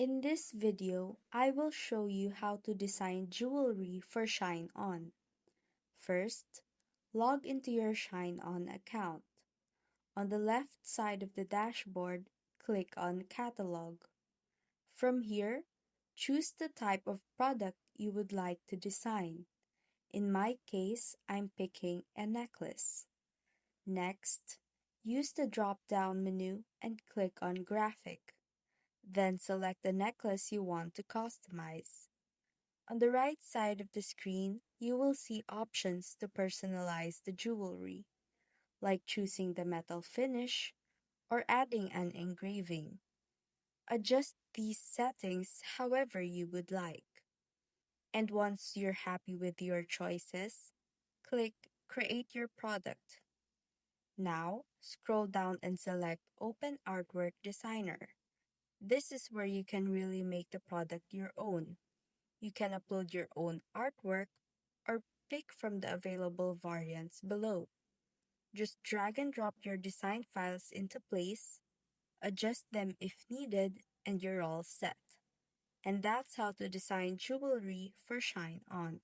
In this video, I will show you how to design jewelry for ShineOn. First, log into your ShineOn account. On the left side of the dashboard, click on Catalog. From here, choose the type of product you would like to design. In my case, I'm picking a necklace. Next, use the drop-down menu and click on Graphic. Then select the necklace you want to customize. On the right side of the screen, you will see options to personalize the jewelry, like choosing the metal finish or adding an engraving. Adjust these settings however you would like. And once you're happy with your choices, click Create Your Product. Now, scroll down and select Open Artwork Designer. This is where you can really make the product your own. You can upload your own artwork or pick from the available variants below. Just drag and drop your design files into place, adjust them if needed, and you're all set. And that's how to design jewelry for ShineOn.